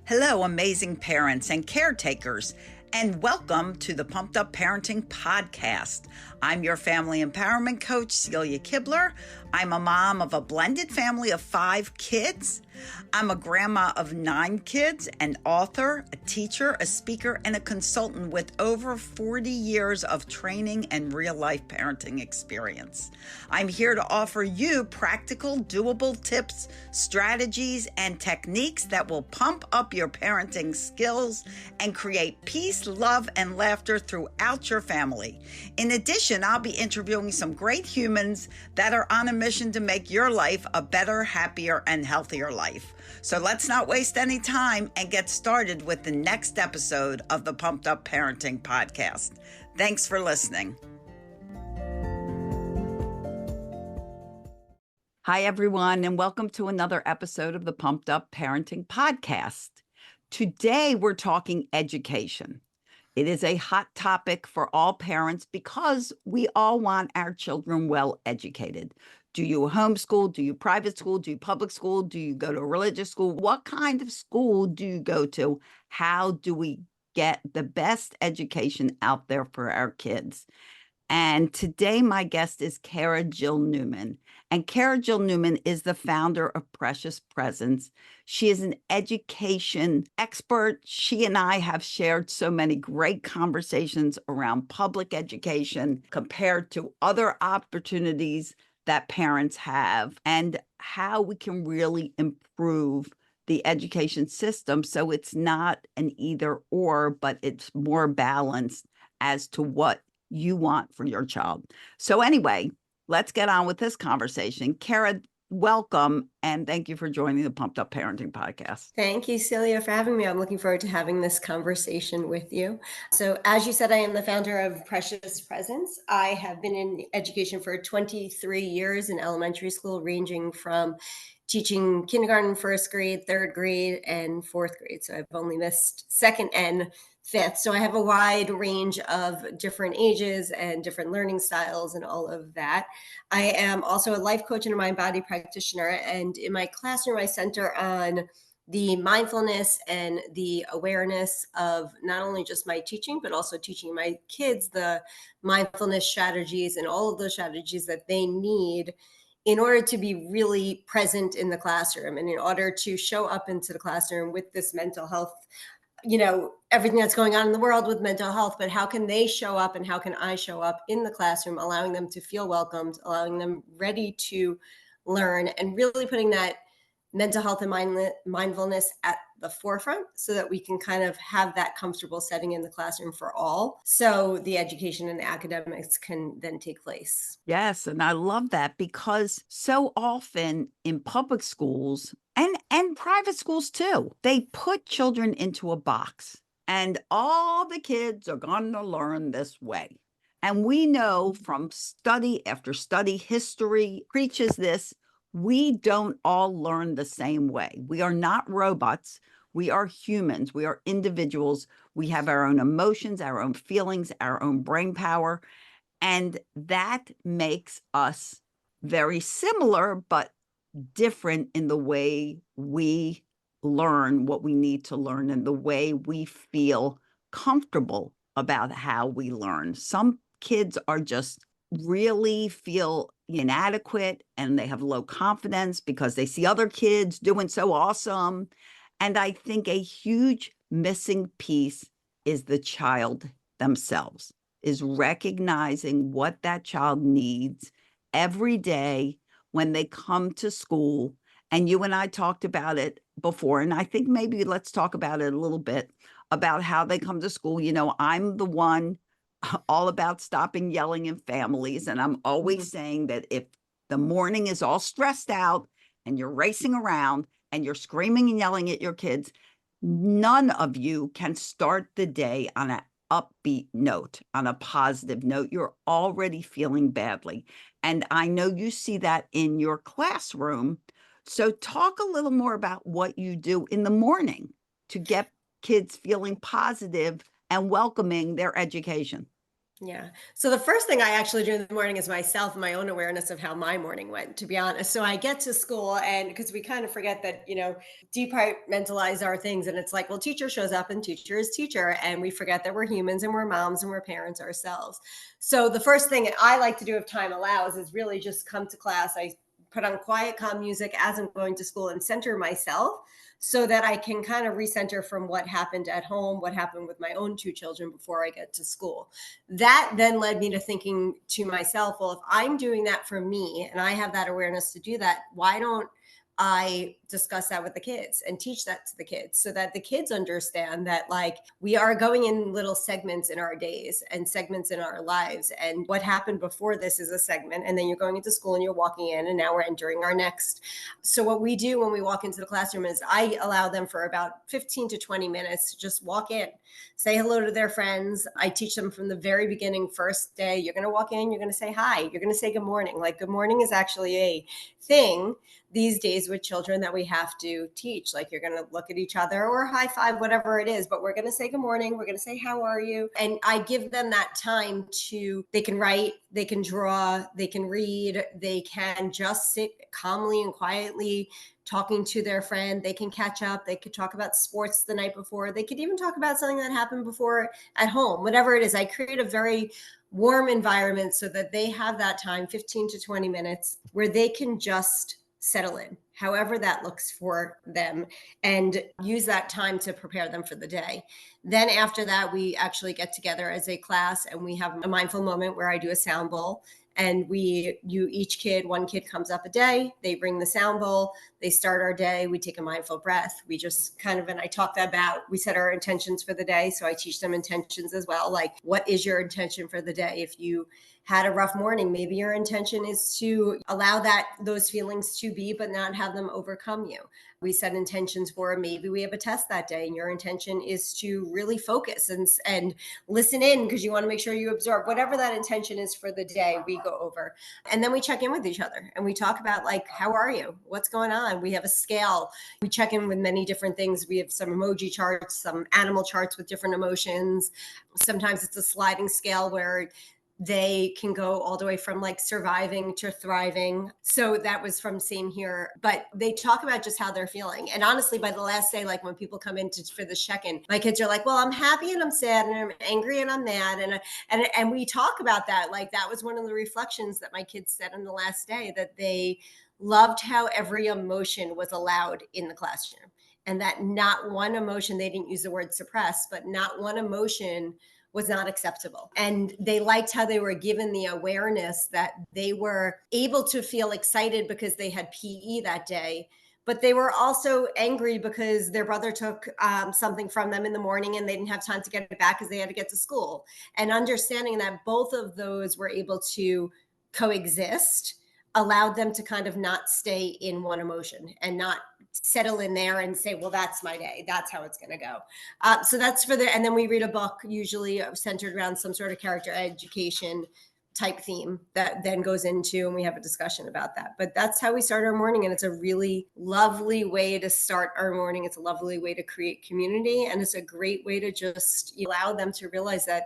Hello, amazing parents and caretakers, and welcome to the Pumped Up Parenting Podcast. I'm your family empowerment coach, Celia Kibler. I'm a mom of a blended family of 5 kids. I'm a grandma of 9 kids, an author, a teacher, a speaker, and a consultant with over 40 years of training and real-life parenting experience. I'm here to offer you practical, doable tips, strategies, and techniques that will pump up your parenting skills and create peace, love, and laughter throughout your family. In addition, I'll be interviewing some great humans that are on a mission to make your life a better, happier, and healthier life. So let's not waste any time and get started with the next episode of the Pumped Up Parenting Podcast. Thanks for listening. Hi, everyone, and welcome to another episode of the Pumped Up Parenting Podcast. Today, we're talking education. It is a hot topic for all parents because we all want our children well educated. Do you homeschool? Do you private school? Do you public school? Do you go to a religious school? What kind of school do you go to? How do we get the best education out there for our kids? And today, my guest is Cara Jill Newman. And Cara Jill Newman is the founder of Precious Presence. She is an education expert. She and I have shared so many great conversations around public education compared to other opportunities that parents have and how we can really improve the education system so it's not an either or, but it's more balanced as to what you want for your child. So anyway, let's get on with this conversation. Cara, welcome, and thank you for joining the Pumped Up Parenting Podcast. Thank you, Celia, for having me. I'm looking forward to having this conversation with you. So as you said, I am the founder of Precious Presence. I have been in education for 23 years in elementary school, ranging from teaching kindergarten, first grade, third grade, and fourth grade. So I've only missed second and fifth. So I have a wide range of different ages and different learning styles and all of that. I am also a life coach and a mind body practitioner. And in my classroom, I center on the mindfulness and the awareness of not only just my teaching, but also teaching my kids the mindfulness strategies and all of those strategies that they need in order to be really present in the classroom and in order to show up into the classroom with this mental health, everything that's going on in the world with mental health, but how can they show up and how can I show up in the classroom, allowing them to feel welcomed, allowing them ready to learn, and really putting that mental health and mindfulness at the forefront so that we can kind of have that comfortable setting in the classroom for all. So the education and academics can then take place. Yes, and I love that because so often in public schools and private schools too, they put children into a box and all the kids are going to learn this way. And we know from study after study, history preaches this, we don't all learn the same way. We are not robots. We are humans. We are individuals. We have our own emotions, our own feelings, our own brain power. And that makes us very similar, but different in the way we learn what we need to learn and the way we feel comfortable about how we learn. Some kids are just really feel inadequate and they have low confidence because they see other kids doing so awesome. And I think a huge missing piece is the child themselves, is recognizing what that child needs every day when they come to school. And you and I talked about it before, and I think maybe let's talk about it a little bit about how they come to school. I'm the one all about stopping yelling in families. And I'm always saying that if the morning is all stressed out and you're racing around and you're screaming and yelling at your kids, none of you can start the day on an upbeat note, on a positive note. You're already feeling badly. And I know you see that in your classroom. So talk a little more about what you do in the morning to get kids feeling positive and welcoming their education. Yeah. So the first thing I actually do in the morning is myself, my own awareness of how my morning went, to be honest. So I get to school, and because we kind of forget that, departmentalize our things. And it's like, well, teacher shows up and teacher is teacher. And we forget that we're humans and we're moms and we're parents ourselves. So the first thing I like to do if time allows is really just come to class. I put on quiet, calm music as I'm going to school and center myself so that I can kind of recenter from what happened at home, what happened with my own two children before I get to school. That then led me to thinking to myself, well, if I'm doing that for me and I have that awareness to do that, why don't I discuss that with the kids and teach that to the kids so that the kids understand that, like, we are going in little segments in our days and segments in our lives. And what happened before this is a segment. And then you're going into school and you're walking in, and now we're entering our next. So, what we do when we walk into the classroom is I allow them for about 15 to 20 minutes to just walk in, say hello to their friends. I teach them from the very beginning, first day, you're going to walk in, you're going to say hi, you're going to say good morning. Like, good morning is actually a thing these days with children that we have to teach. Like, you're going to look at each other or high five, whatever it is, but we're going to say good morning. We're going to say, how are you? And I give them that time to, they can write, they can draw, they can read, they can just sit calmly and quietly talking to their friend. They can catch up. They could talk about sports the night before. They could even talk about something that happened before at home, whatever it is. I create a very warm environment so that they have that time, 15 to 20 minutes, where they can just settle in, however that looks for them, and use that time to prepare them for the day. Then after that, we actually get together as a class and we have a mindful moment where I do a sound bowl. And each kid, one kid comes up a day, they bring the sound bowl, they start our day, we take a mindful breath. We just kind of, and I talked about, we set our intentions for the day. So I teach them intentions as well. Like, what is your intention for the day? If you had a rough morning, maybe your intention is to allow those feelings to be, but not have them overcome you. We set intentions for, maybe we have a test that day and your intention is to really focus and listen in because you want to make sure you absorb whatever that intention is for the day. We go over, and then we check in with each other and we talk about, like, how are you, what's going on. We have a scale, we check in with many different things. We have some emoji charts, some animal charts with different emotions. Sometimes it's a sliding scale where they can go all the way from like surviving to thriving. So that was from Same Here. But they talk about just how they're feeling. And honestly, by the last day, like when people come in for the check-in, my kids are like, well, I'm happy and I'm sad and I'm angry and I'm mad. And we talk about that. Like, that was one of the reflections that my kids said on the last day, that they loved how every emotion was allowed in the classroom. And that not one emotion, they didn't use the word suppress, but not one emotion was not acceptable. And they liked how they were given the awareness that they were able to feel excited because they had PE that day, but they were also angry because their brother took something from them in the morning and they didn't have time to get it back because they had to get to school. And understanding that both of those were able to coexist allowed them to kind of not stay in one emotion and not settle in there and say, well, that's my day, that's how it's going to go. So that's for the, and then we read a book, usually centered around some sort of character education type theme that then goes into, and we have a discussion about that. But that's how we start our morning. And it's a really lovely way to start our morning. It's a lovely way to create community. And it's a great way to just allow them to realize that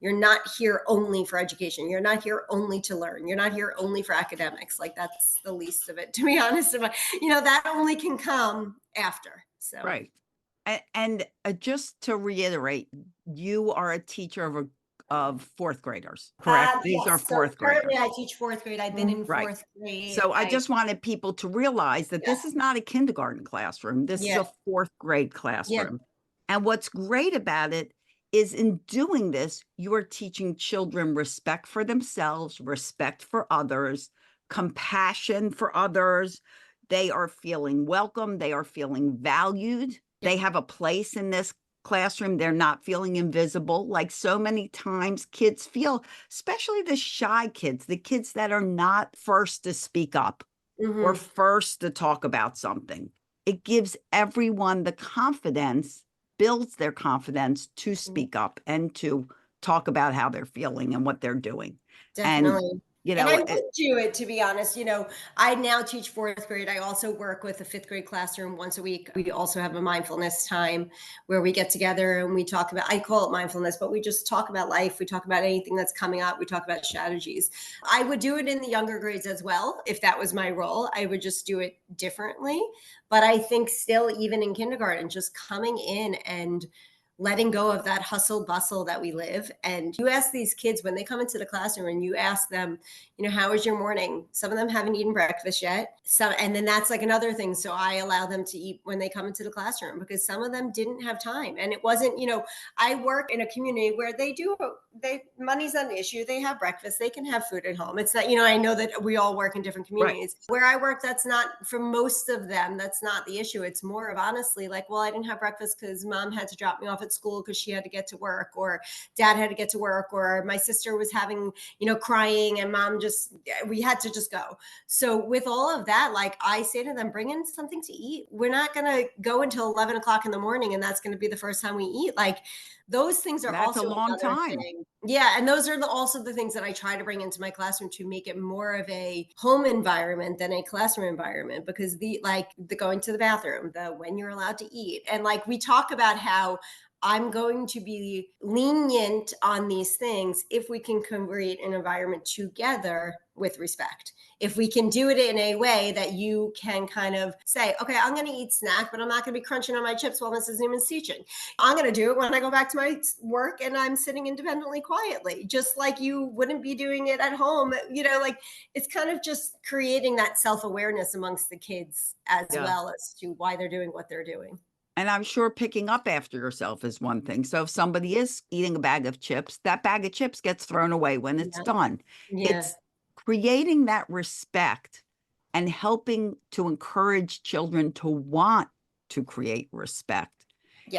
you're not here only for education. You're not here only to learn. You're not here only for academics. Like, that's the least of it, to be honest. That only can come after. So, Right. And just to reiterate, you are a teacher of fourth graders, correct? These are yes. So fourth currently graders. I teach fourth grade. I've been in Right. fourth grade. So I just wanted people to realize that Yeah, this is not a kindergarten classroom. This is yeah, a fourth grade yeah. classroom. And what's great about it is, in doing this, you are teaching children respect for themselves, respect for others, compassion for others. They are feeling welcome. They are feeling valued. Yeah. They have a place in this classroom. They're not feeling invisible. Like so many times kids feel, especially the shy kids, the kids that are not first to speak up or Hmm. first to talk about something. It gives everyone the confidence, builds their confidence to speak up and to talk about how they're feeling and what they're doing. And Definitely. You And I know, would do it, to be honest. I now teach fourth grade. I also work with a fifth grade classroom once a week. We also have a mindfulness time where we get together and we talk about, I call it mindfulness, but we just talk about life. We talk about anything that's coming up. We talk about strategies. I would do it in the younger grades as well. If that was my role, I would just do it differently. But I think still, even in kindergarten, just coming in and letting go of that hustle bustle that we live. And you ask these kids when they come into the classroom and you ask them, how was your morning? Some of them haven't eaten breakfast yet. And then that's like another thing. So I allow them to eat when they come into the classroom because some of them didn't have time. And it wasn't, I work in a community where money's not an issue. They have breakfast. They can have food at home. It's not, I know that we all work in different right, communities. Where I work, that's not, for most of them, that's not the issue. It's more of honestly like, well, I didn't have breakfast because mom had to drop me off at school because she had to get to work, or dad had to get to work, or my sister was having, crying, and we had to just go. So with all of that, like I say to them, bring in something to eat. We're not going to go until 11 o'clock in the morning and that's going to be the first time we eat. Like those things are that's a also long another time. thing. Yeah. And those are also the things that I try to bring into my classroom to make it more of a home environment than a classroom environment, because the going to the bathroom, the when you're allowed to eat. And like we talk about how I'm going to be lenient on these things if we can create an environment together with respect. If we can do it in a way that you can kind of say, okay, I'm going to eat snack, but I'm not going to be crunching on my chips while Mrs. Newman's teaching. I'm going to do it when I go back to my work and I'm sitting independently quietly, just like you wouldn't be doing it at home. Like it's kind of just creating that self-awareness amongst the kids as Yeah. well as to why they're doing what they're doing. And I'm sure picking up after yourself is one thing. So if somebody is eating a bag of chips, that bag of chips gets thrown away when it's Yeah. done. Yeah. It's creating that respect and helping to encourage children to want to create respect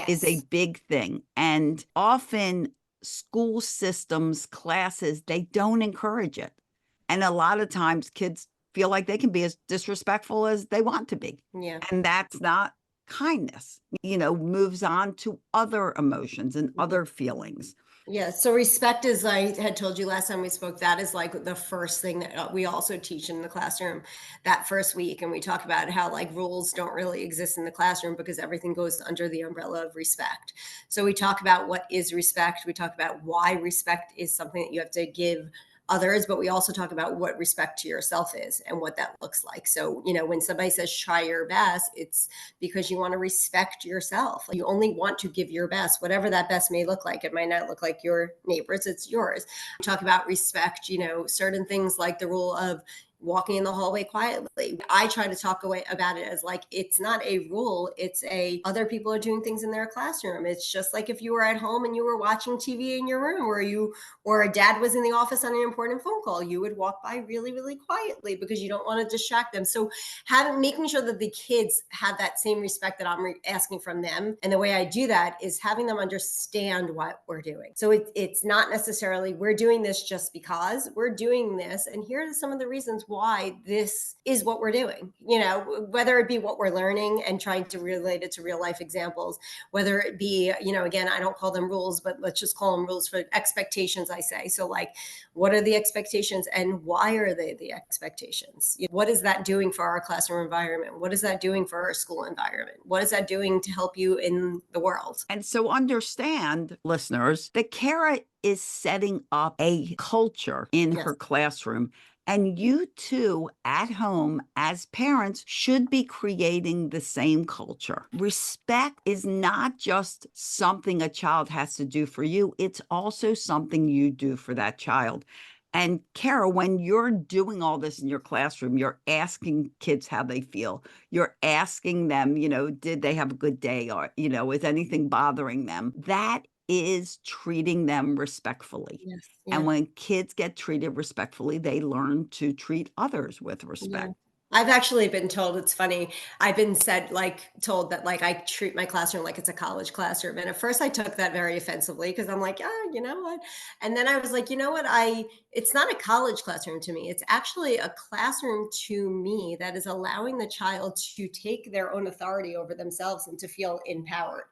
is a Yes. big thing. And often school systems, classes, they don't encourage it. And a lot of times kids feel like they can be as disrespectful as they want to be. Yeah. And that's not kindness, moves on to other emotions and other feelings. Yeah. So respect is, I had told you last time we spoke, that is like the first thing that we also teach in the classroom that first week. And we talk about how like rules don't really exist in the classroom because everything goes under the umbrella of respect. So we talk about what is respect. We talk about why respect is something that you have to give others, but we also talk about what respect to yourself is and what that looks like. So, when somebody says try your best, it's because you want to respect yourself. You only want to give your best, whatever that best may look like. It might not look like your neighbor's, it's yours. We talk about respect, certain things like the rule of walking in the hallway quietly. I try to talk away about it as like it's not a rule, it's other people are doing things in their classroom. It's just like if you were at home and you were watching TV in your room, or a dad was in the office on an important phone call, you would walk by really, really quietly because you don't want to distract them. So making sure that the kids have that same respect that I'm asking from them. And the way I do that is having them understand what we're doing. So it's not necessarily we're doing this just because we're doing this. And here are some of the reasons why this is what we're doing, whether it be what we're learning and trying to relate it to real life examples, whether it be, again, I don't call them rules, but let's just call them rules for expectations, I say. So like, what are the expectations and why are they the expectations? What is that doing for our classroom environment? What is that doing for our school environment? What is that doing to help you in the world? And so understand, listeners, that Cara is setting up a culture in Yes. her classroom. And you too, at home, as parents, should be creating the same culture. Respect is not just something a child has to do for you, it's also something you do for that child. And Cara, when you're doing all this in your classroom, you're asking kids how they feel. You're asking them, did they have a good day, or, is anything bothering them? That is treating them respectfully. Yes. And Yeah. when kids get treated respectfully, they learn to treat others with Yeah. respect. I've actually been told, it's funny. I've been told that like I treat my classroom like it's a college classroom. And at first I took that very offensively because I'm like, you know what? And then I was like, you know what? It's not a college classroom to me. It's actually a classroom to me that is allowing the child to take their own authority over themselves and to feel empowered.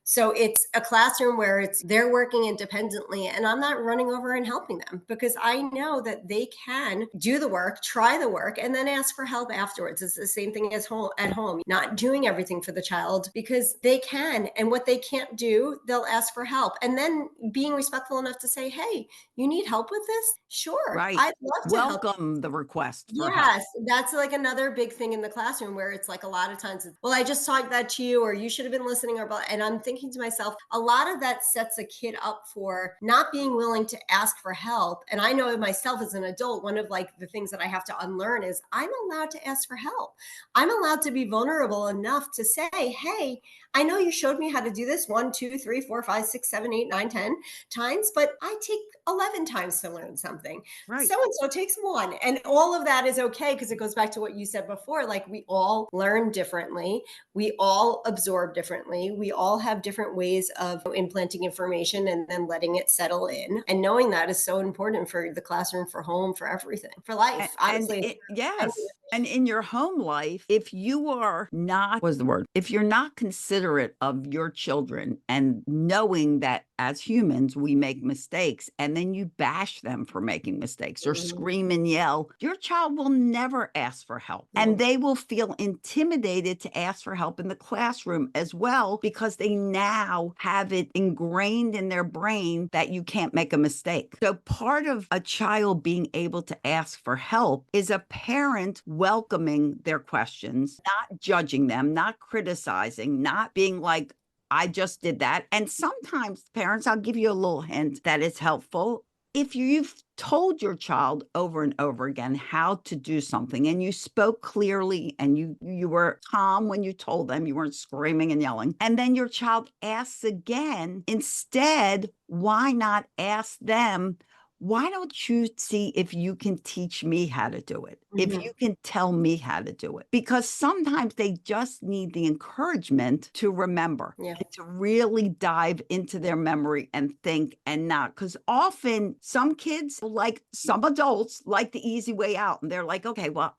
So it's a classroom where they're working independently and I'm not running over and helping them because I know that they can do the work, try the work, and then ask for help afterwards. It's the same thing as at home, not doing everything for the child because they can. And what they can't do, they'll ask for help. And then being respectful enough to say, hey, you need help with this? Sure. Right. I'd love to help. Welcome the request for help. Yes, that's like another big thing in the classroom where it's like a lot of times, well, I just taught that to you, or you should have been listening, or blah. And I'm thinking to myself, a lot of that sets a kid up for not being willing to ask for help. And I know myself as an adult, one of like the things that I have to unlearn is I'm allowed to ask for help. I'm allowed to be vulnerable enough to say, hey, I know you showed me how to do this 1, 2, 3, 4, 5, 6, 7, 8, 9, 10 times, but I take 11 times to learn something. Right. So and so takes one. And all of that is okay because it goes back to what you said before. Like we all learn differently, we all absorb differently, we all have different ways of implanting information and then letting it settle in. And knowing that is so important for the classroom, for home, for everything, for life, And honestly. it, yes. And in your home life, if you are not, what's the word? If you're not considerate of your children and knowing that as humans, we make mistakes and then you bash them for making mistakes or scream and yell, your child will never ask for help. And they will feel intimidated to ask for help in the classroom as well, because they now have it ingrained in their brain that you can't make a mistake. So part of a child being able to ask for help is a parent welcoming their questions, not judging them, not criticizing, not being like, I just did that. And sometimes parents, I'll give you a little hint that is helpful. If you've told your child over and over again how to do something and you spoke clearly and you were calm when you told them, you weren't screaming and yelling, and then your child asks again, instead, why not ask them, why don't you see if you can teach me how to do it? If you can tell me how to do it? Because sometimes they just need the encouragement to remember Yeah. and to really dive into their memory and think and not. Because often some kids, like some adults, like the easy way out. And they're like, okay, well,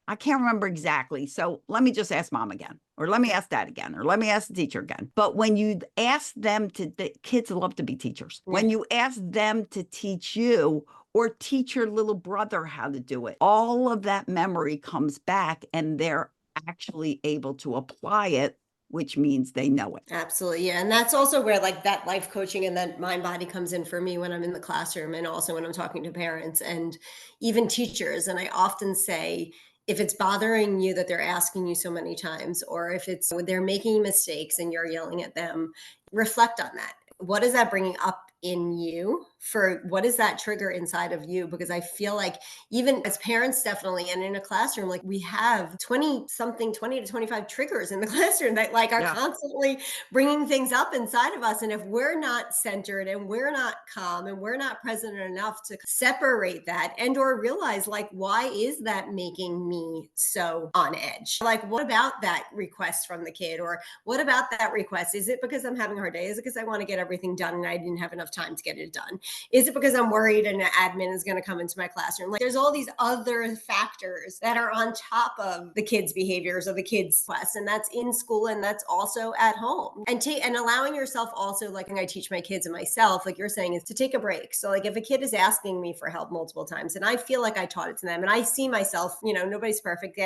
I can't remember exactly. So let me just ask mom again, or let me ask dad again, or let me ask the teacher again. But when you ask them to, the kids love to be teachers. Yeah. When you ask them to teach you or teach your little brother how to do it, all of that memory comes back and they're actually able to apply it, which means they know it. Absolutely. Yeah. And that's also where like that life coaching and that mind body comes in for me when I'm in the classroom and also when I'm talking to parents and even teachers. And I often say, if it's bothering you that they're asking you so many times, or if it's when they're making mistakes and you're yelling at them, reflect on that. What is that bringing up in you? For what is that trigger inside of you? Because I feel like even as parents, definitely, and in a classroom, like we have 20 something, 20 to 25 triggers in the classroom that like are Yeah. constantly bringing things up inside of us. And if we're not centered and we're not calm and we're not present enough to separate that and or realize like, why is that making me so on edge? Like, what about that request from the kid? Or what about that request? Is it because I'm having a hard day? Is it because I want to get everything done and I didn't have enough time to get it done? Is it because I'm worried an admin is going to come into my classroom? Like there's all these other factors that are on top of the kids' behaviors or the kids' quests. And that's in school and that's also at home. And allowing yourself also, like I teach my kids and myself, like you're saying, is to take a break. So like if a kid is asking me for help multiple times and I feel like I taught it to them and I see myself, nobody's perfect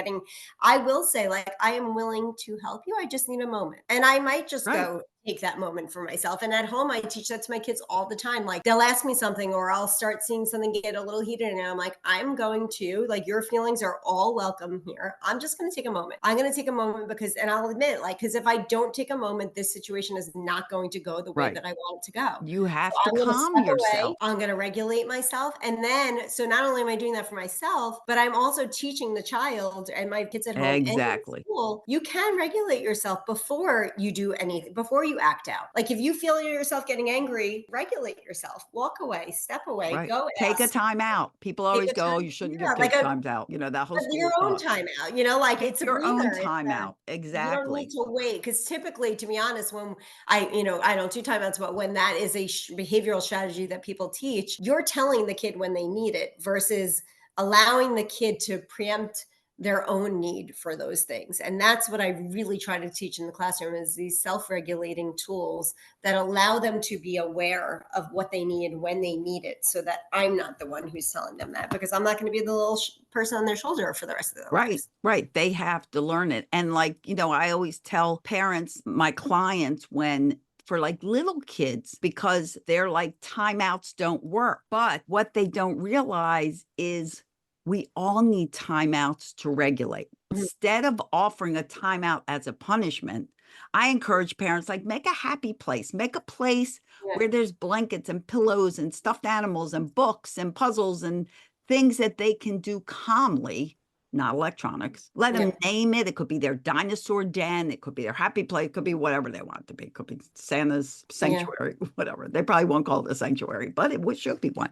I will say like, I am willing to help you. I just need a moment. And I might just Right. go take that moment for myself. And at home, I teach that to my kids all the time. Like they'll ask me something or I'll start seeing something get a little heated. And I'm like, I'm going to, like, your feelings are all welcome here. I'm just going to take a moment. I'm going to take a moment and I'll admit, like, because if I don't take a moment, this situation is not going to go the way Right. that I want it to go. You So have to I'm going to calm step away. yourself. I'm going to regulate myself. And then, so not only am I doing that for myself, but I'm also teaching the child and my kids at home and in Exactly. school, you can regulate yourself before you do anything, before you act out. Like if you feel yourself getting angry, regulate yourself, walk away, step away, Right. go Take a ask, time out. People take always a go, oh, time. you shouldn't Yeah, take times out. That whole school your of own thought. time out, like Take it's a your own breather. time out. You don't need Exactly. to wait because typically, to be honest, when I don't do timeouts, but when that is a behavioral strategy that people teach, you're telling the kid when they need it versus allowing the kid to preempt their own need for those things. And that's what I really try to teach in the classroom is these self-regulating tools that allow them to be aware of what they need when they need it, so that I'm not the one who's telling them that, because I'm not going to be the little person on their shoulder for the rest of their Right, lives. right. They have to learn it. And like, I always tell parents, my clients, when for like little kids, because they're like timeouts don't work. But what they don't realize is we all need timeouts to regulate. Mhm. Instead of offering a timeout as a punishment, I encourage parents like make a happy place, make a place Yeah. where there's blankets and pillows and stuffed animals and books and puzzles and things that they can do calmly, not electronics. Let them Yeah. name it. It could be their dinosaur den. It could be their happy place. It could be whatever they want it to be. It could be Santa's Yeah. sanctuary, whatever. They probably won't call it a sanctuary, but should be one.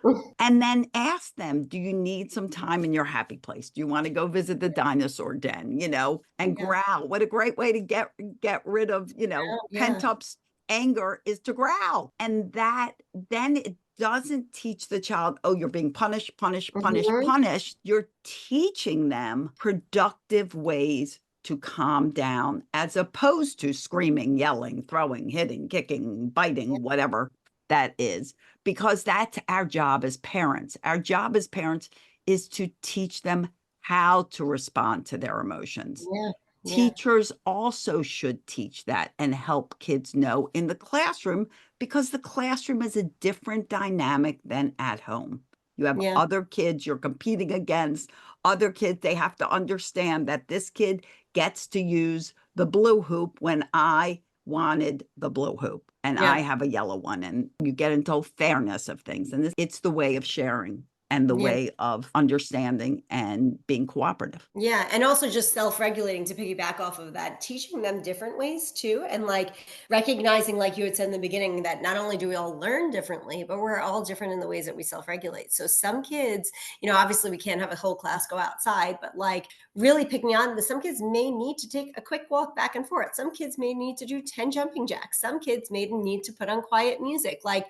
Mhm. And then ask them, do you need some time in your happy place? Do you want to go visit the dinosaur den, and Yeah. growl? What a great way to get rid of, Yeah. pent up anger is to growl. And that then it doesn't teach the child, oh, you're being punished, punished, punished, Mhm. punished. You're teaching them productive ways to calm down as opposed to screaming, yelling, throwing, hitting, kicking, Yeah. biting, whatever that is, because that's our job as parents. Our job as parents is to teach them how to respond to their emotions. Yeah. Yeah. Teachers also should teach that and help kids know in the classroom, because the classroom is a different dynamic than at home. You have Yeah. other kids you're competing against, other kids, they have to understand that this kid gets to use the blue hoop when I wanted the blue hoop and I Yeah. have a yellow one, and you get into fairness of things. And it's the way of sharing and the Yeah. way of understanding and being cooperative. Yeah, and also just self-regulating, to piggyback off of that, teaching them different ways too, and like recognizing, like you had said in the beginning, that not only do we all learn differently, but we're all different in the ways that we self-regulate. So some kids, obviously we can't have a whole class go outside, but like really picking on the some kids may need to take a quick walk back and forth. Some kids may need to do 10 jumping jacks. Some kids may need to put on quiet music. Like,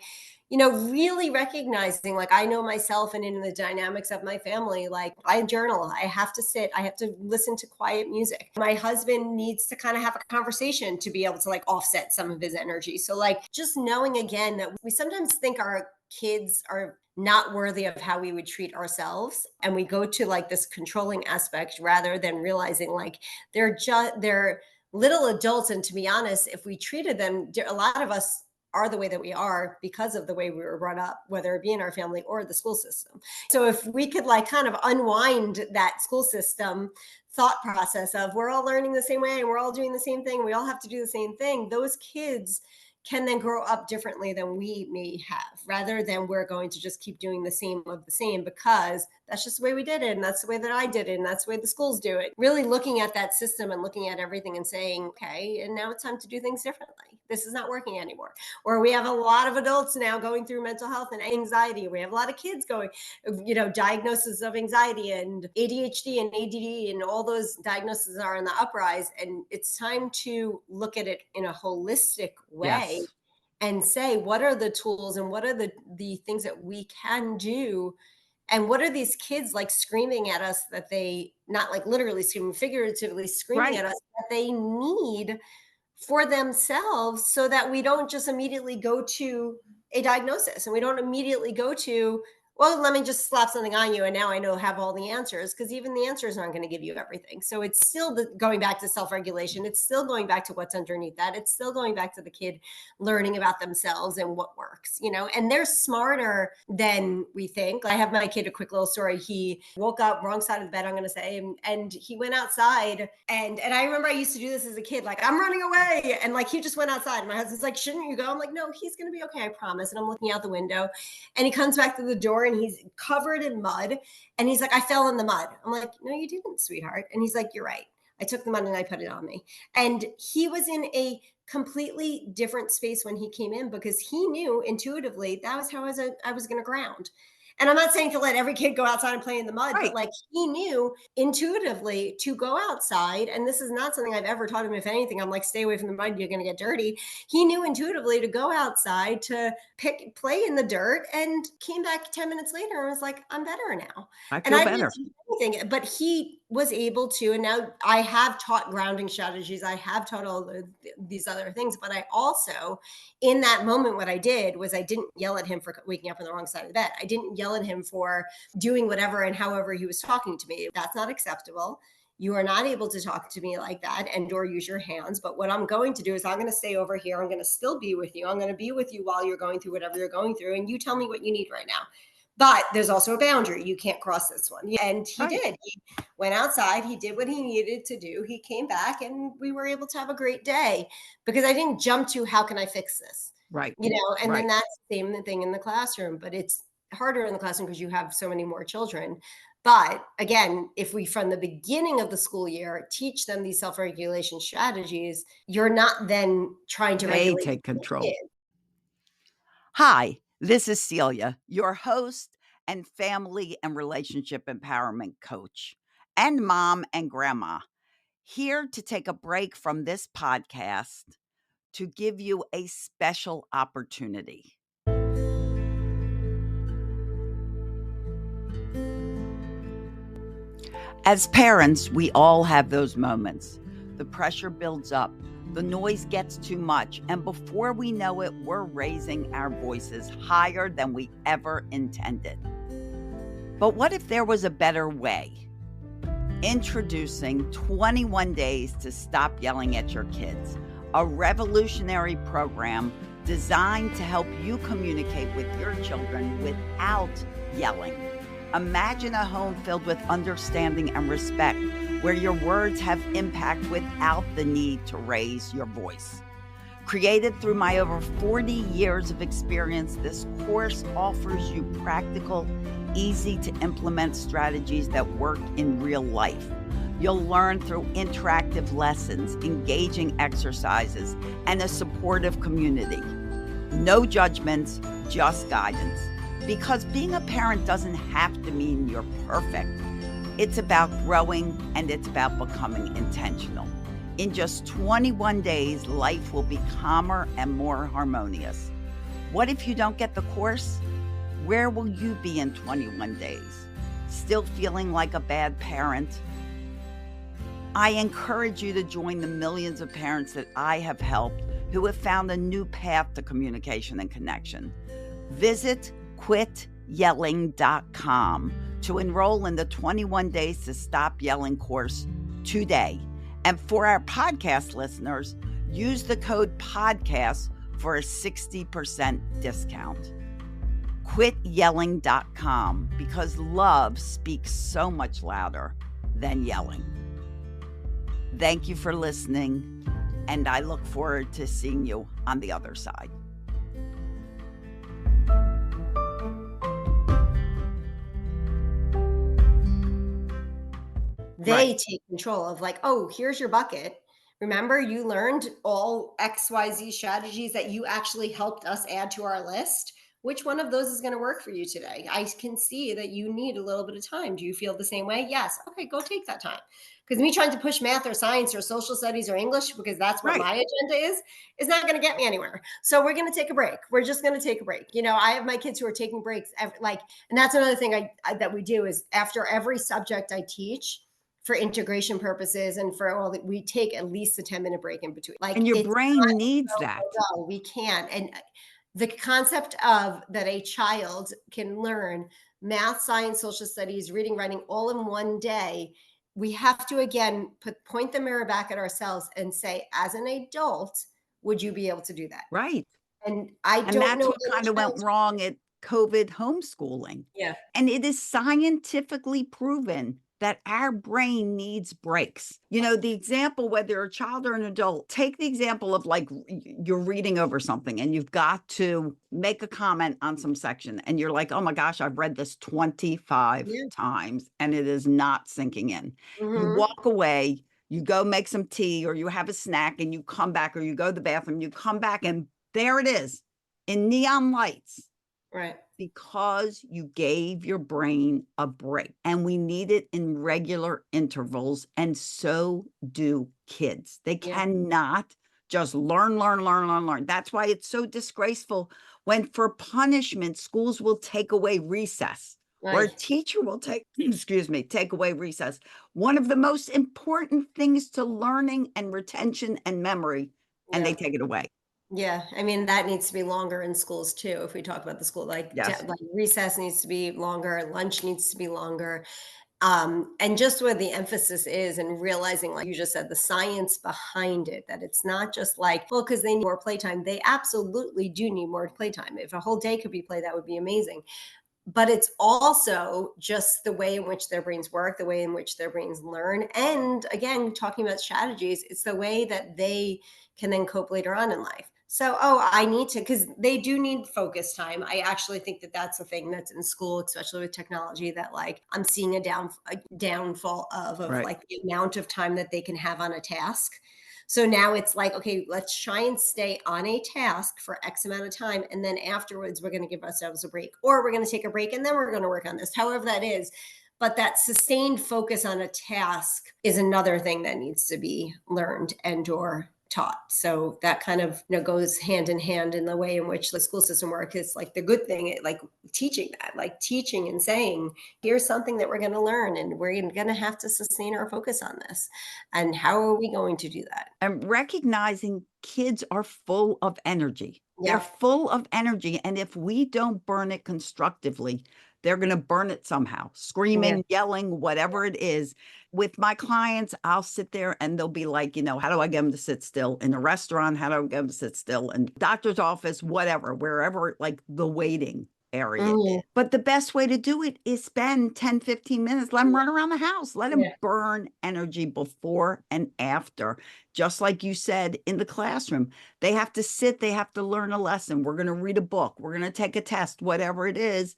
really recognizing, like, I know myself and in the dynamics of my family, like, I journal, I have to sit, I have to listen to quiet music. My husband needs to kind of have a conversation to be able to like offset some of his energy. So, like, just knowing again that we sometimes think our kids are not worthy of how we would treat ourselves. And we go to like this controlling aspect rather than realizing like they're little adults. And to be honest, if we treated them, a lot of us are the way that we are because of the way we were brought up, whether it be in our family or the school system. So if we could like kind of unwind that school system thought process of we're all learning the same way and we're all doing the same thing, we all have to do the same thing, those kids can then grow up differently than we may have, rather than we're going to just keep doing the same of the same because that's just the way we did it and that's the way that I did it and that's the way the schools do it. Really looking at that system and looking at everything and saying, okay, and now it's time to do things differently. This is not working anymore. Or we have a lot of adults now going through mental health and anxiety. We have a lot of kids going, diagnosis of anxiety and ADHD and ADD, and all those diagnoses are on the uprise. And it's time to look at it in a holistic way Yes. and say, what are the tools and what are the things that we can do, and what are these kids like screaming at us that they, not like literally screaming, figuratively screaming Right. at us, that they need for themselves, so that we don't just immediately go to a diagnosis and we don't immediately go to, well, let me just slap something on you and now I know have all the answers, because even the answers aren't going to give you everything. So it's still going back to self-regulation. It's still going back to what's underneath that. It's still going back to the kid learning about themselves and what works, and they're smarter than we think. I have my kid, a quick little story. He woke up wrong side of the bed, I'm going to say, and he went outside, and I remember I used to do this as a kid, like I'm running away, and like he just went outside. My husband's like, shouldn't you go? I'm like, no, he's going to be okay, I promise. And I'm looking out the window, and he comes back to the door and he's covered in mud, and he's like, I fell in the mud. I'm like, no, you didn't, sweetheart. And he's like, you're right, I took the mud and I put it on me. And he was in a completely different space when he came in, because he knew intuitively that was how I was going to ground. And I'm not saying to let every kid go outside and play in the mud, but Right. like he knew intuitively to go outside. And this is not something I've ever taught him. If anything, I'm like, stay away from the mud, you're going to get dirty. He knew intuitively to go outside, to play in the dirt, and came back 10 minutes later and was like, I'm better now. I And feel I didn't better. do anything, but he was able to, and now I have taught grounding strategies. I have taught these other things, but I also, in that moment, what I did was I didn't yell at him for waking up on the wrong side of the bed. I didn't yell at him for doing whatever and however he was talking to me. That's not acceptable. You are not able to talk to me like that and or use your hands. But what I'm going to do is I'm going to stay over here. I'm going to still be with you. I'm going to be with you while you're going through whatever you're going through. And you tell me what you need right now. But there's also a boundary. You can't cross this one. And he Right. did. He went outside. He did what he needed to do. He came back and we were able to have a great day because I didn't jump to how can I fix this? Right. And then Right. that's the same thing in the classroom, but it's harder in the classroom because you have so many more children. But again, if we from the beginning of the school year teach them these self-regulation strategies, you're not then trying to They regulate take the control. kid. Hi, this is Celia, your host and family and relationship empowerment coach, and mom and grandma, here to take a break from this podcast to give you a special opportunity. As parents, we all have those moments. The pressure builds up, the noise gets too much, and before we know it, we're raising our voices higher than we ever intended. But what if there was a better way? Introducing 21 Days to Stop Yelling at Your Kids, a revolutionary program designed to help you communicate with your children without yelling. Imagine a home filled with understanding and respect, where your words have impact without the need to raise your voice. Created through my over 40 years of experience, this course offers you practical, easy to implement strategies that work in real life. You'll learn through interactive lessons, engaging exercises, and a supportive community. No judgments, just guidance. Because being a parent doesn't have to mean you're perfect. It's about growing and it's about becoming intentional. In just 21 days, life will be calmer and more harmonious. What if you don't get the course? Where will you be in 21 days? Still feeling like a bad parent? I encourage you to join the millions of parents that I have helped who have found a new path to communication and connection. Visit quityelling.com to enroll in the 21 Days to Stop Yelling course today. And for our podcast listeners, use the code PODCAST for a 60% discount. Quityelling.com, because love speaks so much louder than yelling. Thank you for listening, and I look forward to seeing you on the other side. They take control of like, oh, here's your bucket. Remember, you learned all XYZ strategies that you actually helped us add to our list. Which one of those is going to work for you today? I can see that you need a little bit of time. Do you feel the same way? Yes. Okay, go take that time. Because me trying to push math or science or social studies or English, because that's what Right. my agenda is not going to get me anywhere. So we're going to take a break. We're just going to take a break. I have my kids who are taking breaks and that's another thing that we do is after every subject I teach, for integration purposes and for all that, we take at least a 10-minute break in between. And your It's brain needs that. no, we can't. And the concept of that a child can learn math, science, social studies, reading, writing all in one day, we have to again point the mirror back at ourselves and say, as an adult, would you be able to do that? Right. And I And don't that's know what what kind of went wrong at COVID homeschooling. Yeah. And it is scientifically proven that our brain needs breaks. The example, whether you're a child or an adult, take the example of like you're reading over something and you've got to make a comment on some section and you're like, oh my gosh, I've read this 25 Yeah. times and it is not sinking in. You Mhm. walk away, you go make some tea or you have a snack and you come back, or you go to the bathroom, you come back and there it is in neon lights. Right. Because you gave your brain a break, and we need it in regular intervals, and so do kids. They Yeah. cannot just learn. That's why it's so disgraceful when for punishment, schools will take away recess or a Right. teacher will take, excuse me, take away recess. One of the most important things to learning and retention and memory, and they Yeah. take it away. Yeah, I mean, that needs to be longer in schools too, if we talk about the school, Yes. like recess needs to be longer, lunch needs to be longer. And just where the emphasis is and realizing, like you just said, the science behind it, that it's not just like, well, because they need more playtime. They absolutely do need more playtime. If a whole day could be play, that would be amazing. But it's also just the way in which their brains work, the way in which their brains learn. And again, talking about strategies, it's the way that they can then cope later on in life. So, oh, I need to, because they do need focus time. I actually think that that's a thing that's in school, especially with technology, that like I'm seeing a downfall of Right. like the amount of time that they can have on a task. So now it's like, okay, let's try and stay on a task for X amount of time. And then afterwards, we're going to give ourselves a break, or we're going to take a break and then we're going to work on this, however that is. But that sustained focus on a task is another thing that needs to be learned and or taught. So that kind of goes hand in hand in the way in which the school system works. It's like the good thing, like teaching that, like teaching and saying, here's something that we're going to learn, and we're going to have to sustain our focus on this. And how are we going to do that? And recognizing kids are full of energy. They're Yeah. full of energy, and if we don't burn it constructively, they're gonna burn it somehow, Yeah. screaming, yelling, whatever it is. With my clients, I'll sit there and they'll be like, "How do I get them to sit still? In a restaurant, how do I get them to sit still? In doctor's office," whatever, wherever, like, the waiting area is. Mhm. But the best way to do it is spend 10, 15 minutes, let them run around the house, let them Yeah. burn energy before and after. Just like you said in the classroom, they have to sit, they have to learn a lesson. We're going to read a book, we're going to take a test, whatever it is.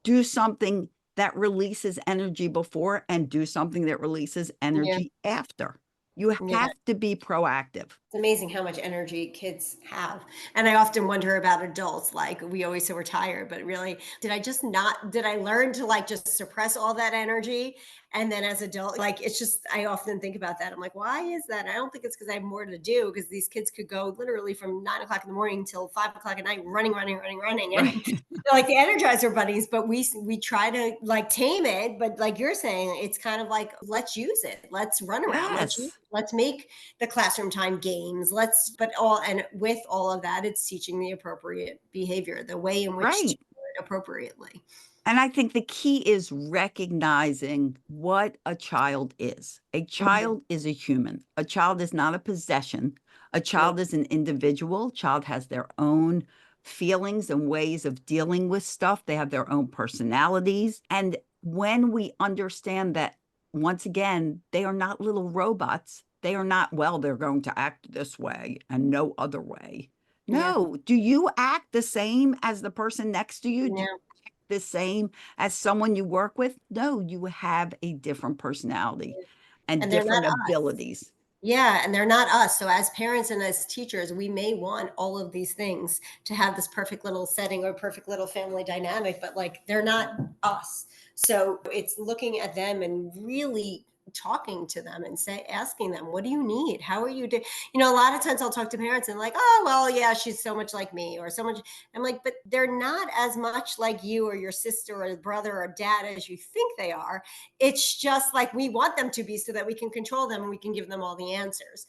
Do something that releases energy before and do something that releases Yeah. energy after. You Yeah. have to be proactive. It's amazing how much energy kids have. And I often wonder about adults. Like we always say we're tired, but really, did I learn to like just suppress all that energy? And then as adult, like it's just, I often think about that. I'm like, why is that? I don't think it's because I have more to do, because these kids could go literally from 9 o'clock in the morning till 5 o'clock at night, running, running, running, running. And Right. they're like the Energizer bunnies, but we try to like tame it. But like you're saying, it's kind of like, let's use it. Let's run around. Yes. Let's make the classroom time games. But all, and with all of that, it's teaching the appropriate behavior, the way in which to Right. do it appropriately. And I think the key is recognizing what a child is. A Mhm. child is a human. A child is not a possession. A Yeah. child is an individual. Child has their own feelings and ways of dealing with stuff. They have their own personalities. And when we understand that, once again, they are not little robots. They are not, well, they're going to act this way and no other way. Yeah. No. Do you act the same as the person next to you? Yeah. The same as someone you work with? No, you have a different personality and And they're not different us. abilities. Yeah, and they're not us. So as parents and as teachers, we may want all of these things to have this perfect little setting or perfect little family dynamic, but like they're not us. So it's looking at them and really talking to them and asking them, what do you need? How are you doing? A lot of times I'll talk to parents and like, oh, well, yeah, she's so much like me or so much. I'm like, but they're not as much like you or your sister or brother or dad as you think they are. It's just like we want them to be so that we can control them and we can give them all the answers.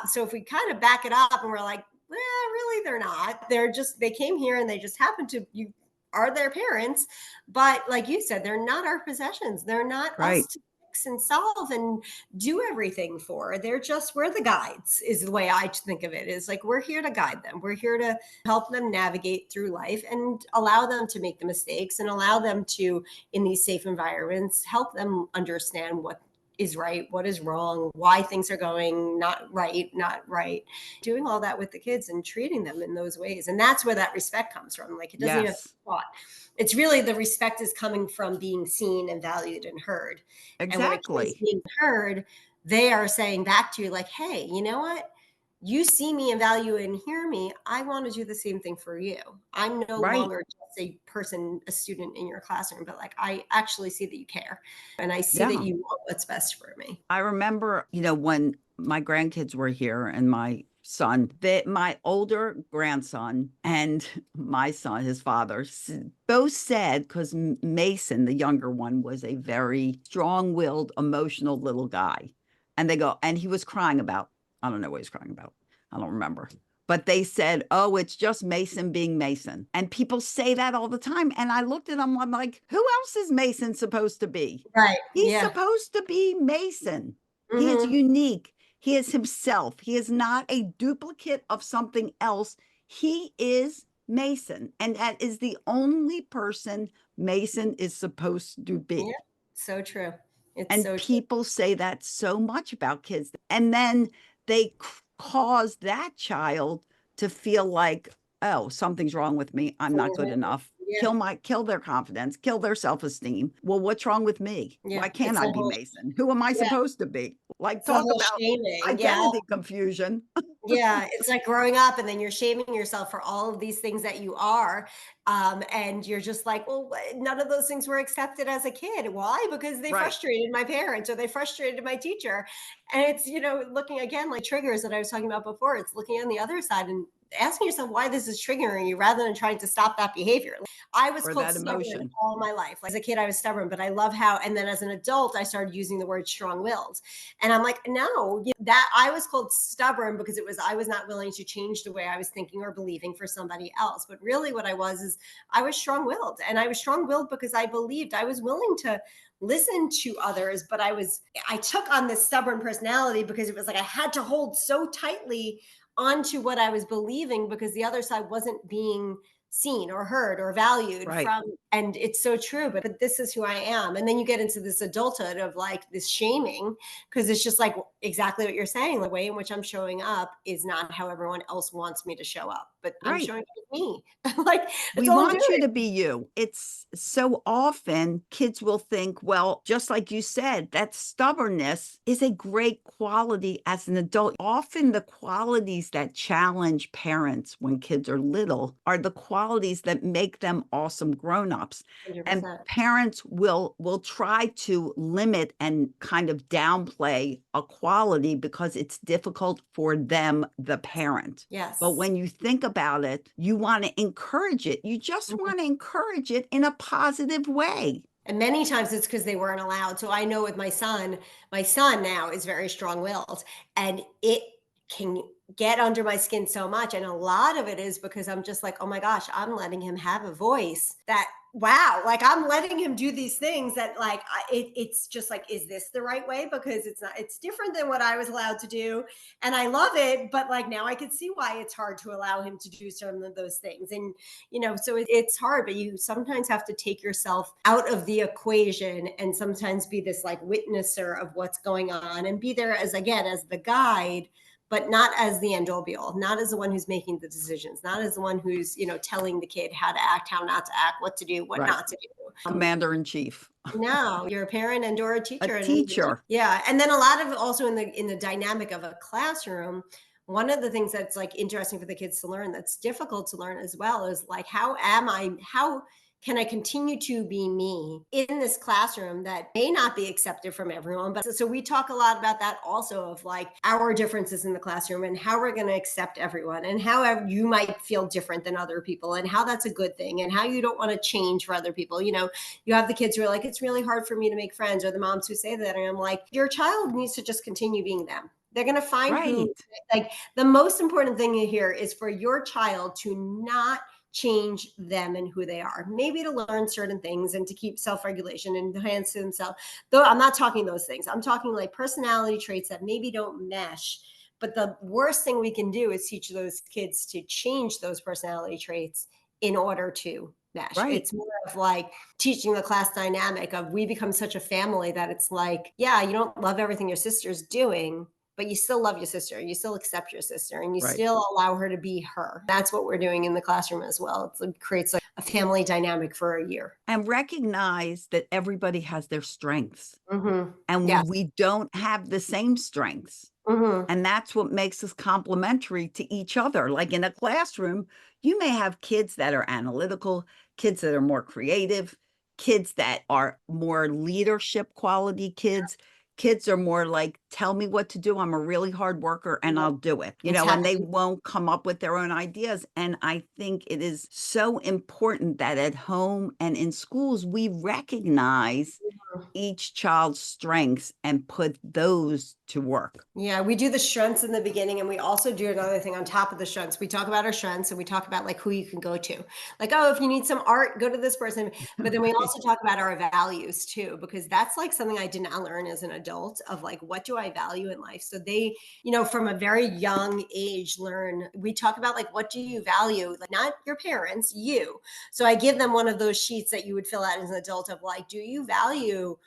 So if we kind of back it up and we're like, really, they're not. They came here and they just happen to, you are their parents. But like you said, they're not our possessions. They're not us Right. to fix and solve and do everything for. We're the guides, is the way I think of it. Is like, we're here to guide them. We're here to help them navigate through life and allow them to make the mistakes and allow them to, in these safe environments, help them understand what is right, what is wrong, why things are going not right. Doing all that with the kids and treating them in those ways. And that's where that respect comes from. Like it doesn't even have to Yes. be taught. It's really, the respect is coming from being seen and valued and heard. And when a kid is Exactly. being heard, they are saying back to you, like, hey, you know what? You see me and value and hear me. I want to do the same thing for you. I'm no Right. longer just a student in your classroom, but like I actually see that you care and I see that Yeah. you want what's best for me. I remember, when my grandkids were here and my son, that my older grandson and my son, his father, both said, because Mason, the younger one, was a very strong-willed, emotional little guy. And they go, and he was crying about, I don't know what he's crying about. I don't remember. But they said, oh, it's just Mason being Mason. And people say that all the time. And I looked at them, I'm like, who else is Mason supposed to be? Right. He's Yeah. supposed to be Mason. He is Hmm. unique. He is himself. He is not a duplicate of something else. He is Mason. And that is the only person Mason is supposed to Yeah. be. So true. It's And so true. people say that so much about kids. And then they cause that child to feel like, oh, something's wrong with me. I'm not good Mhm. enough. Yeah. Kill their confidence, kill their self-esteem. Well, what's wrong with me? Yeah. Why can't It's I the be whole, Mason? Who am I yeah, supposed to be? Like, it's the talk whole about shaming. Yeah. identity confusion. Yeah, it's like growing up and then you're shaming yourself for all of these things that you are. And you're just like, well, none of those things were accepted as a kid. Why? Because they Right. frustrated my parents or they frustrated my teacher. And it's, looking again like triggers that I was talking about before. It's looking on the other side and asking yourself why this is triggering you rather than trying to stop that behavior. I was Or called that stubborn emotion. all my life. Like, as a kid, I was stubborn, but I love how, and then as an adult, I started using the word strong willed. And I'm like, no, that I was called stubborn because I was not willing to change the way I was thinking or believing for somebody else. But really what I was is I was strong willed, and I was strong willed because I believed I was willing to listen to others, but I took on this stubborn personality because it was like I had to hold so tightly onto what I was believing because the other side wasn't being seen or heard or valued Right. from. And it's so true, but this is who I am. And then you get into this adulthood of like this shaming because it's just like exactly what you're saying. The way in which I'm showing up is not how everyone else wants me to show up, but I'm Right. showing up as me. Like, that's We all I'm want you doing. to be you. It's so often kids will think, well, just like you said, that stubbornness is a great quality as an adult. Often the qualities that challenge parents when kids are little are the qualities that make them awesome grown-ups. And 100%. parents will try to limit and kind of downplay a quality because it's difficult for them, the parent. But Yes. when you think about it, you want to encourage it. You just Mhm. want to encourage it in a positive way. And many times it's because they weren't allowed. So I know with my son now is very strong willed and it can get under my skin so much. And a lot of it is because I'm just like, oh my gosh, I'm letting him have a voice that, wow, like I'm letting him do these things that like, it's just like, is this the right way? Because it's not, it's different than what I was allowed to do. And I love it. But like now I can see why it's hard to allow him to do some of those things. And so it's hard, but you sometimes have to take yourself out of the equation and sometimes be this like witnesser of what's going on and be there as, again, as the guide, but not as the end all be all, not as the one who's making the decisions, not as the one who's telling the kid how to act, how not to act, what to do, what Right. not to do. Commander in chief, No, you're a parent and or a a teacher, and teacher. yeah, and then a lot of also in the dynamic of a classroom. One of the things that's like interesting for the kids to learn, that's difficult to learn as well, is like how can I continue to be me in this classroom that may not be accepted from everyone? But so we talk a lot about that also, of like our differences in the classroom and how we're going to accept everyone and how you might feel different than other people and how that's a good thing and how you don't want to change for other people. You have the kids who are like, it's really hard for me to make friends, or the moms who say that. And I'm like, your child needs to just continue being them. They're going to find who, Right. like, the most important thing here is for your child to not change them and who they are. Maybe to learn certain things and to keep self-regulation and enhance themselves. Though I'm not talking those things. I'm talking like personality traits that maybe don't mesh. But the worst thing we can do is teach those kids to change those personality traits in order to mesh. Right. It's more of like teaching the class dynamic of, we become such a family that it's like, yeah, you don't love everything your sister's doing, but you still love your sister. You still accept your sister and you Right. still allow her to be her. That's what we're doing in the classroom as well. It creates a family dynamic for a year. And recognize that everybody has their strengths Mm-hmm. and Yes. we don't have the same strengths. Mm-hmm. And that's what makes us complementary to each other. Like in a classroom, you may have kids that are analytical, kids that are more creative, kids that are more leadership quality kids. Kids are more like tell me what to do. I'm a really hard worker and Yeah, I'll do it, it's and they happening. won't come up with their own ideas. And I think it is so important that at home and in schools, we recognize each child's strengths and put those to work. Yeah, we do the strengths in the beginning, and we also do another thing on top of the strengths. We talk about our strengths, and we talk about like who you can go to. Like, oh, if you need some art, go to this person. But then we Right. also talk about our values too, because that's like something I did not learn as an adult of like, what do I value in life? So they, from a very young age, learn. We talk about like, what do you value? Like, not your parents, you. So I give them one of those sheets that you would fill out as an adult of like, do you value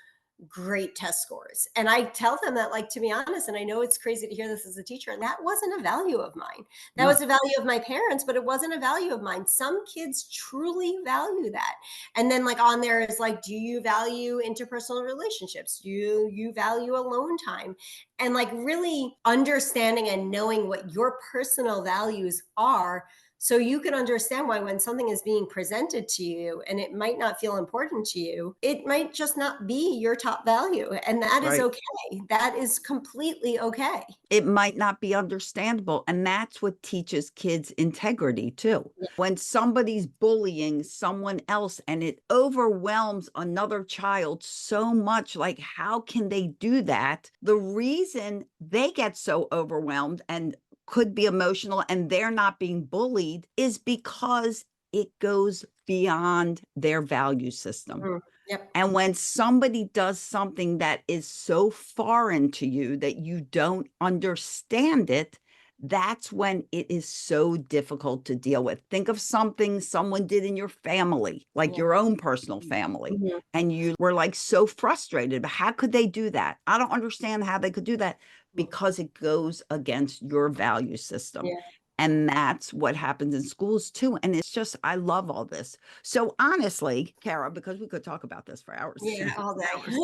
great test scores? And I tell them that, like, to be honest, and I know it's crazy to hear this as a teacher, that wasn't a value of mine. That No, was a value of my parents, but it wasn't a value of mine. Some kids truly value that. And then like on there is like, do you value interpersonal relationships? Do you value alone time? And like really understanding and knowing what your personal values are, so you can understand why when something is being presented to you and it might not feel important to you, it might just not be your top value. And that is right. okay. That is completely okay. It might not be understandable, and that's what teaches kids integrity too. Yeah. When somebody's bullying someone else and it overwhelms another child so much, like how can they do that? The reason they get so overwhelmed and could be emotional and they're not being bullied is because it goes beyond their value system. Mhm. Yep. And when somebody does something that is so foreign to you that you don't understand it, that's when it is so difficult to deal with. Think of something someone did in your family, like Yeah. your own personal family, Mhm. and you were like so frustrated. But how could they do that? I don't understand how they could do that because it goes against your value system. Yeah. And that's what happens in schools too. And it's just, I love all this. So honestly, Cara, because we could talk about this for hours Yeah, and all day. hours.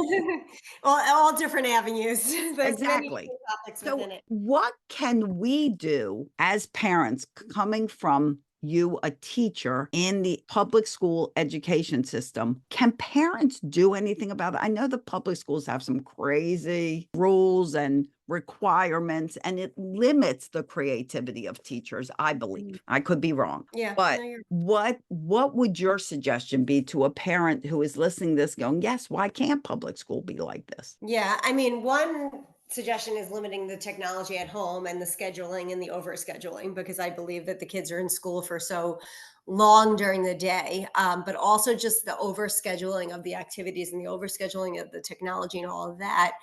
All different avenues. There's many Exactly. different topics So within it. what can we do as parents coming from you, a teacher in the public school education system? Can parents do anything about it? I know the public schools have some crazy rules and requirements, and it limits the creativity of teachers, I Mhm. believe. I could be wrong. Yeah. But No, you're what would your suggestion be to a parent who is listening to this going, yes, why can't public school be like this? Yeah, I mean, one suggestion is limiting the technology at home and the scheduling and the overscheduling, because I believe that the kids are in school for so long during the day, but also just the overscheduling of the activities and the overscheduling of the technology and all of that.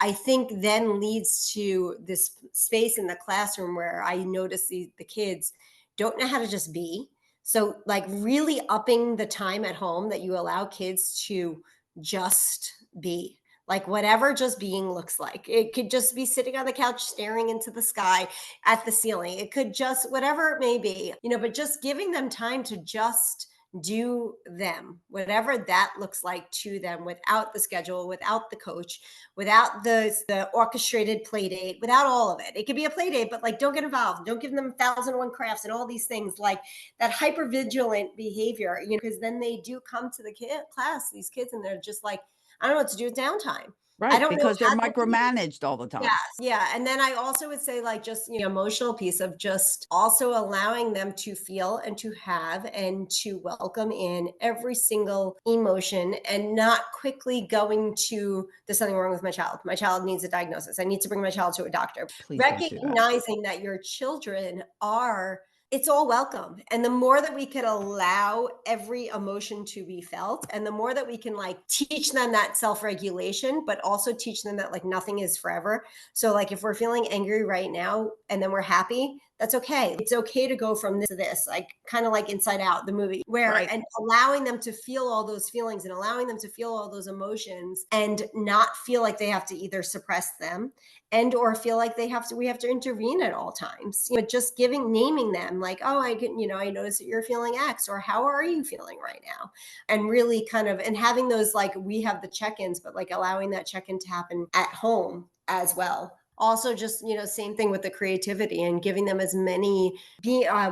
I think then leads to this space in the classroom where I notice the kids don't know how to just be. So, like, really upping the time at home that you allow kids to just be. Like, whatever just being looks like. It could just be sitting on the couch staring into the sky at the ceiling. It could just, whatever it may be, but just giving them time to just do them, whatever that looks like to them, without the schedule, without the coach, without the orchestrated play date, without all of it. It could be a play date, but like, don't get involved. Don't give them 1,001 crafts and all these things, like that hyper vigilant behavior, because then they do come to the class, these kids, and they're just like, I don't know what to do with downtime. I Right, don't know because they're how to be. micromanaged all the Yes, time. yeah, and then I also would say, like, just, emotional piece of just also allowing them to feel and to have and to welcome in every single emotion, and not quickly going to, "There's something wrong with my child. My child needs a diagnosis. I need to bring my child to a doctor." Please don't do that. Recognizing that your children are, it's all welcome. And the more that we could allow every emotion to be felt, and the more that we can like teach them that self-regulation, but also teach them that like nothing is forever. So like if we're feeling angry right now and then we're happy, that's okay. It's okay to go from this to this, like kind of like Inside Out, the movie, where, Right. and allowing them to feel all those feelings and allowing them to feel all those emotions, and not feel like they have to either suppress them and or feel like we have to intervene at all times. Just naming them, like, oh, I can, I notice that you're feeling X, or how are you feeling right now? And really kind of, and having those, like, we have the check-ins, but like allowing that check-in to happen at home as well. Also, just, same thing with the creativity and giving them as many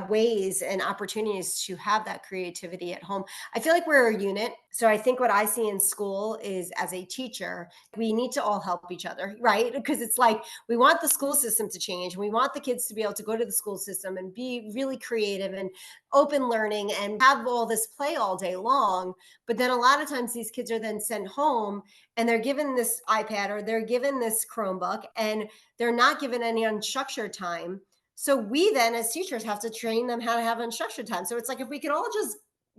ways and opportunities to have that creativity at home. I feel like we're a unit. So I think what I see in school is, as a teacher, we need to all help each other, right? Because it's like we want the school system to change. We want the kids to be able to go to the school system and be really creative and open learning and have all this play all day long. But then a lot of times these kids are then sent home and they're given this iPad or they're given this Chromebook and they're not given any unstructured time. So we then, as teachers, have to train them how to have unstructured time. So it's like if we could all just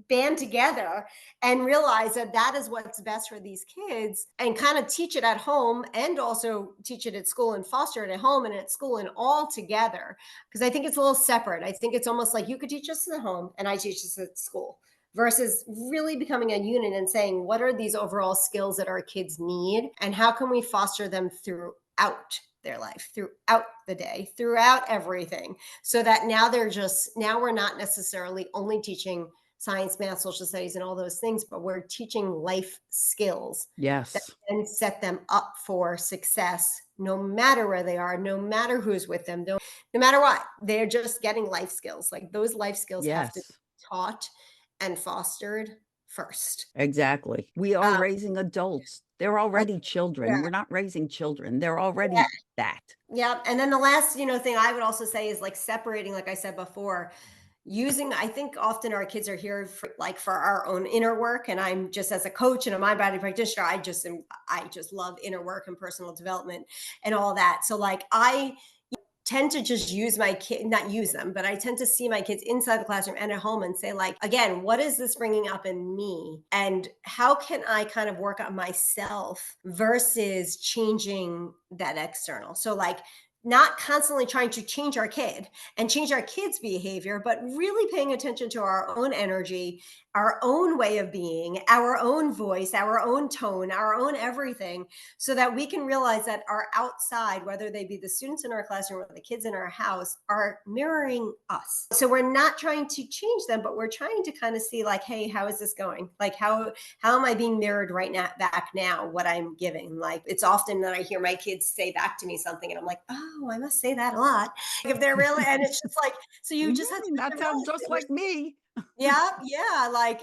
band together and realize that that is what's best for these kids and kind of teach it at home and also teach it at school and foster it at home and at school and all together. Because I think it's a little separate. I think it's almost like you could teach us at home and I teach us at school versus really becoming a unit and saying, what are these overall skills that our kids need and how can we foster them throughout their life, throughout the day, throughout everything, so that now we're not necessarily only teaching science, math, social studies, and all those things, but we're teaching life skills that Yes. then set them up for success no matter where they are, no matter who's with them, no matter what. They're just getting life skills. Like those life skills have to be Yes. taught and fostered first. Exactly. We are Um, raising adults. They're already children. yeah, We're not raising children. They're yeah, already that. yeah. And then the last, thing I would also say is like separating, like I said before, using, I think often our kids are here for our own inner work. And I'm just, as a coach and a mind body practitioner, I just love inner work and personal development and all that. So like I tend to just use my kid, not use them, but I tend to see my kids inside the classroom and at home and say, like, again, what is this bringing up in me? And how can I kind of work on myself versus changing that external? So, like, not constantly trying to change our kid and change our kids' behavior, but really paying attention to our own energy, our own way of being, our own voice, our own tone, our own everything, so that we can realize that our outside, whether they be the students in our classroom or the kids in our house, are mirroring us. So we're not trying to change them, but we're trying to kind of see, like, hey, how is this going? Like, how am I being mirrored right now, back now, what I'm giving? Like, it's often that I hear my kids say back to me something and I'm like, oh, I must say that a lot. If they're really, and it's just like, so you just have to That sounds just realize like me. yeah, yeah, like,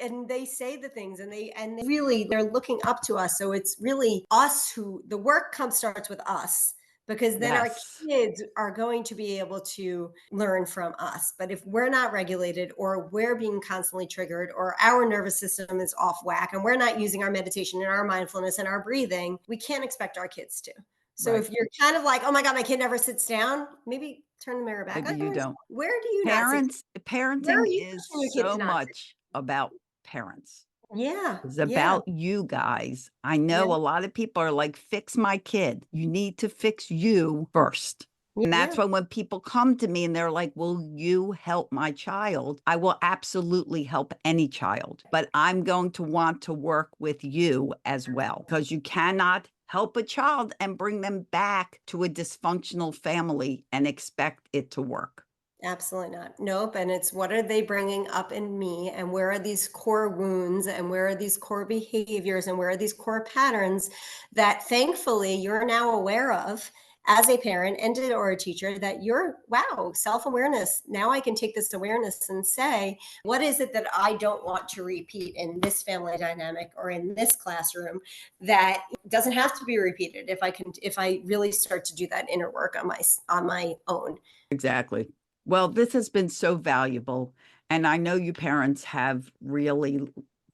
and they say the things, and they really, they're looking up to us. So it's really us who the work comes starts with us, because then our Yes. kids are going to be able to learn from us. But if we're not regulated, or we're being constantly triggered, or our nervous system is off whack, and we're not using our meditation and our mindfulness and our breathing, we can't expect our kids to. So Right. if you're kind of like, oh my God, my kid never sits down, maybe turn the mirror back Maybe on you yours. don't. Where do you not sit? Where are Parenting you is pushing your kid so to not sit? much about parents. Yeah, It's yeah, about you guys. I yeah, know a lot of people are like, fix my kid. You need to fix you first. And yeah, that's when people come to me and they're like, will you help my child? I will absolutely help any child, but I'm going to want to work with you as well, because you cannot help a child and bring them back to a dysfunctional family and expect it to work. absolutely not. Nope. And it's, what are they bringing up in me? And where are these core wounds? And where are these core behaviors? And where are these core patterns that thankfully you're now aware of as a parent and or a teacher, that you're, wow, self-awareness. Now I can take this awareness and say, what is it that I don't want to repeat in this family dynamic or in this classroom, that doesn't have to be repeated if I really start to do that inner work on my own. Exactly. Well, this has been so valuable. And I know you parents have really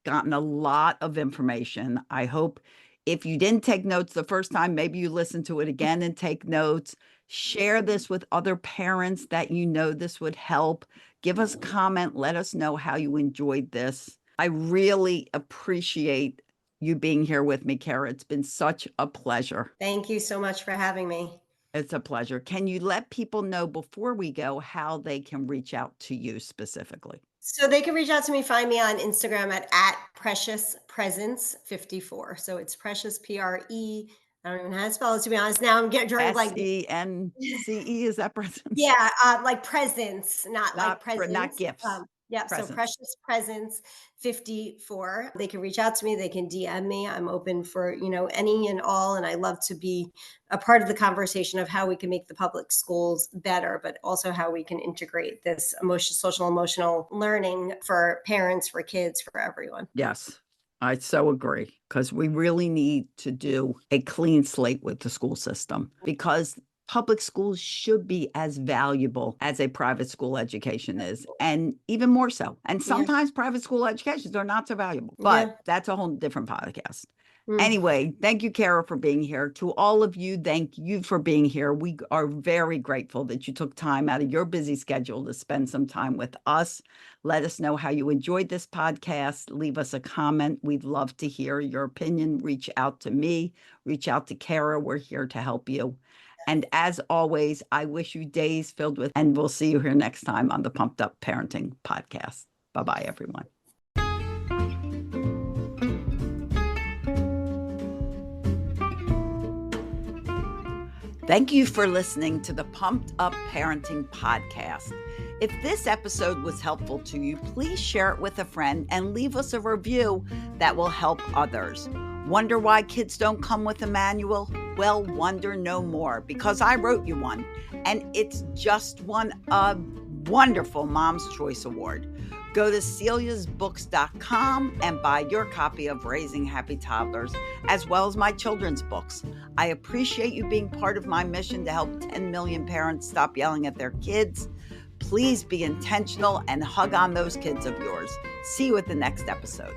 gotten a lot of information. I hope if you didn't take notes the first time, maybe you listen to it again and take notes. Share this with other parents that you know this would help. Give us a comment. Let us know how you enjoyed this. I really appreciate you being here with me, Cara. It's been such a pleasure. Thank you so much for having me. It's a pleasure. Can you let people know before we go how they can reach out to you specifically? So they can reach out to me, find me on Instagram at Precious Presence 54. So it's Precious Pre. I don't even know how to spell it, to be honest. Now I'm getting trying like SENCE, is that presence? yeah, like presence, not like Not presents. gifts. Yeah, so Presence. Precious Presents 54. They can reach out to me, they can DM me. I'm open for, any and all, and I love to be a part of the conversation of how we can make the public schools better, but also how we can integrate this social emotional learning for parents, for kids, for everyone. Yes, I so agree because we really need to do a clean slate with the school system because public schools should be as valuable as a private school education is, and even more so. And Yeah. sometimes private school educations are not so valuable, but Yeah. that's a whole different podcast. Mm. Anyway, thank you, Cara, for being here. To all of you, thank you for being here. We are very grateful that you took time out of your busy schedule to spend some time with us. Let us know how you enjoyed this podcast. Leave us a comment. We'd love to hear your opinion. Reach out to me, reach out to Cara. We're here to help you. And as always, I wish you days filled with, and we'll see you here next time on the Pumped Up Parenting Podcast. Bye bye, everyone. Thank you for listening to the Pumped Up Parenting Podcast. If this episode was helpful to you, please share it with a friend and leave us a review that will help others. Wonder why kids don't come with a manual? Well, wonder no more, because I wrote you one, and it's just won a wonderful Mom's Choice Award. Go to celiasbooks.com and buy your copy of Raising Happy Toddlers, as well as my children's books. I appreciate you being part of my mission to help 10 million parents stop yelling at their kids. Please be intentional and hug on those kids of yours. See you at the next episode.